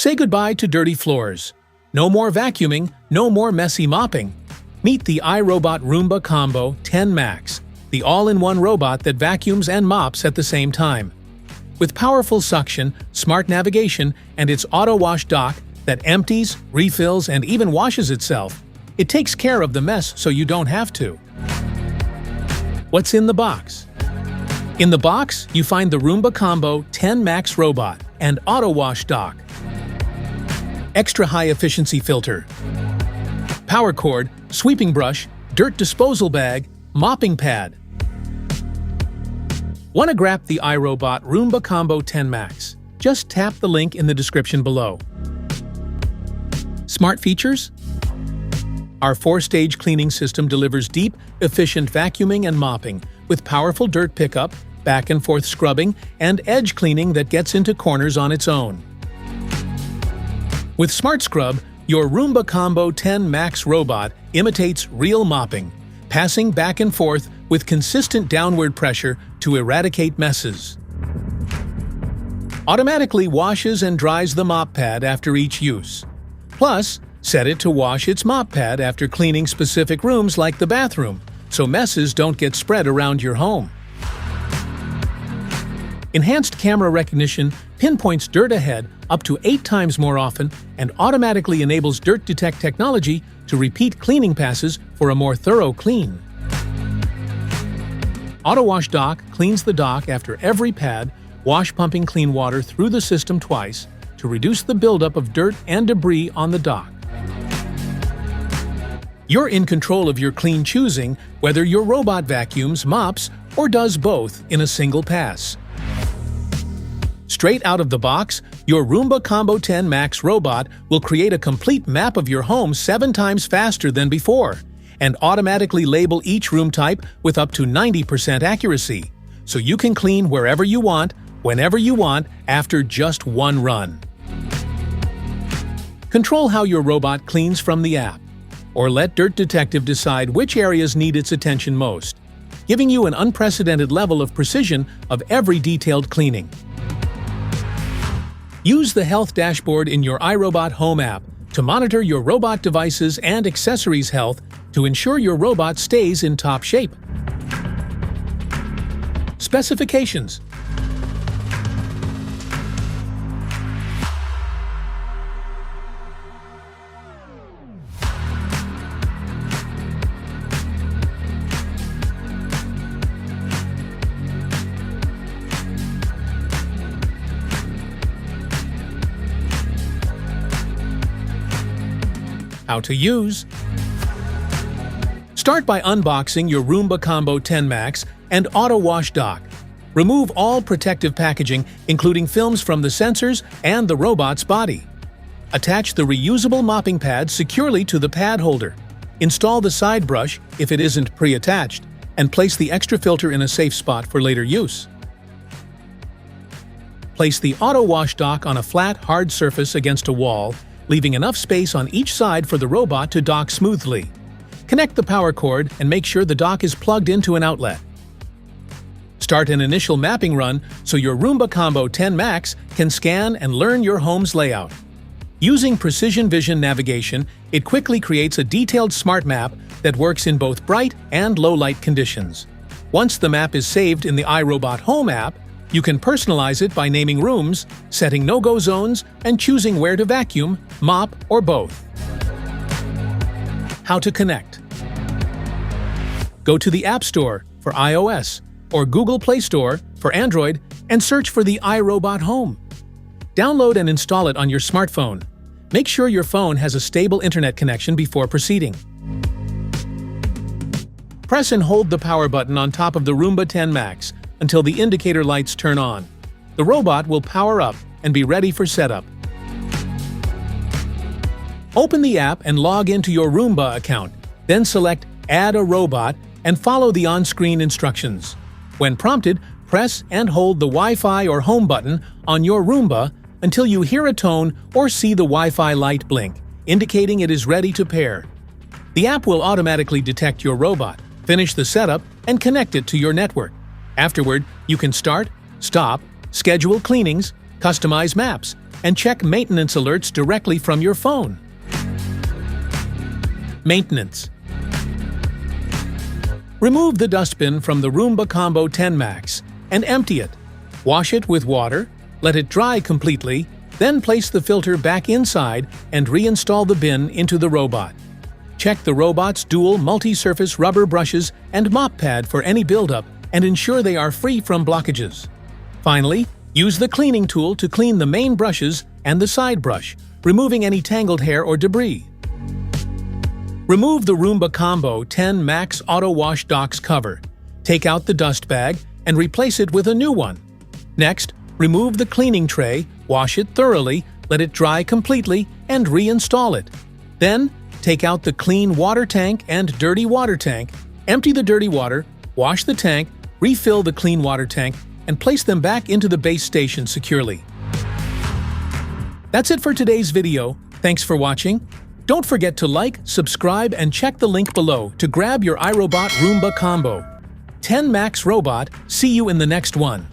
Say goodbye to dirty floors. No more vacuuming, no more messy mopping. Meet the iRobot Roomba Combo 10 Max, the all-in-one robot that vacuums and mops at the same time. With powerful suction, smart navigation, and its auto-wash dock that empties, refills, and even washes itself, it takes care of the mess so you don't have to. What's in the box? In the box, you find the Roomba Combo 10 Max robot and auto-wash dock, extra high-efficiency filter, power cord, sweeping brush, dirt disposal bag, mopping pad. Want to grab the iRobot Roomba Combo 10 Max? Just tap the link in the description below. Smart features? Our 4-stage cleaning system delivers deep, efficient vacuuming and mopping with powerful dirt pickup, back and forth scrubbing, and edge cleaning that gets into corners on its own. With Smart Scrub, your Roomba Combo 10 Max robot imitates real mopping, passing back and forth with consistent downward pressure to eradicate messes. Automatically washes and dries the mop pad after each use. Plus, set it to wash its mop pad after cleaning specific rooms like the bathroom, so messes don't get spread around your home. Enhanced camera recognition pinpoints dirt ahead up to 8 times more often and automatically enables dirt detect technology to repeat cleaning passes for a more thorough clean. Auto Wash Dock cleans the dock after every pad, wash pumping clean water through the system twice to reduce the buildup of dirt and debris on the dock. You're in control of your clean choosing, whether your robot vacuums, mops, or does both in a single pass. Straight out of the box, your Roomba Combo 10 Max robot will create a complete map of your home 7 times faster than before, and automatically label each room type with up to 90% accuracy, so you can clean wherever you want, whenever you want, after just one run. Control how your robot cleans from the app, or let Dirt Detective decide which areas need its attention most, giving you an unprecedented level of precision of every detailed cleaning. Use the Health Dashboard in your iRobot Home app to monitor your robot devices and accessories' health to ensure your robot stays in top shape. Specifications. How to use. Start by unboxing your Roomba Combo 10 Max and Auto Wash Dock. Remove all protective packaging, including films from the sensors and the robot's body. Attach the reusable mopping pad securely to the pad holder. Install the side brush, if it isn't pre-attached, and place the extra filter in a safe spot for later use. Place the Auto Wash Dock on a flat, hard surface against a wall, leaving enough space on each side for the robot to dock smoothly. Connect the power cord and make sure the dock is plugged into an outlet. Start an initial mapping run so your Roomba Combo 10 Max can scan and learn your home's layout. Using precision vision navigation, it quickly creates a detailed smart map that works in both bright and low light conditions. Once the map is saved in the iRobot Home app, you can personalize it by naming rooms, setting no-go zones, and choosing where to vacuum, mop, or both. How to connect. Go to the App Store for iOS or Google Play Store for Android and search for the iRobot Home. Download and install it on your smartphone. Make sure your phone has a stable internet connection before proceeding. Press and hold the power button on top of the Roomba 10 Max until the indicator lights turn on. The robot will power up and be ready for setup. Open the app and log into your Roomba account, then select Add a Robot and follow the on-screen instructions. When prompted, press and hold the Wi-Fi or Home button on your Roomba until you hear a tone or see the Wi-Fi light blink, indicating it is ready to pair. The app will automatically detect your robot, finish the setup, and connect it to your network. Afterward, you can start, stop, schedule cleanings, customize maps, and check maintenance alerts directly from your phone. Maintenance. Remove the dustbin from the Roomba Combo 10 Max and empty it. Wash it with water, let it dry completely, then place the filter back inside and reinstall the bin into the robot. Check the robot's dual multi-surface rubber brushes and mop pad for any buildup and ensure they are free from blockages. Finally, use the cleaning tool to clean the main brushes and the side brush, removing any tangled hair or debris. Remove the Roomba Combo 10 Max Auto Wash Docks cover. Take out the dust bag and replace it with a new one. Next, remove the cleaning tray, wash it thoroughly, let it dry completely, and reinstall it. Then, take out the clean water tank and dirty water tank, empty the dirty water, wash the tank, refill the clean water tank, and place them back into the base station securely. That's it for today's video. Thanks for watching. Don't forget to like, subscribe, and check the link below to grab your iRobot Roomba Combo 10 Max robot. See you in the next one.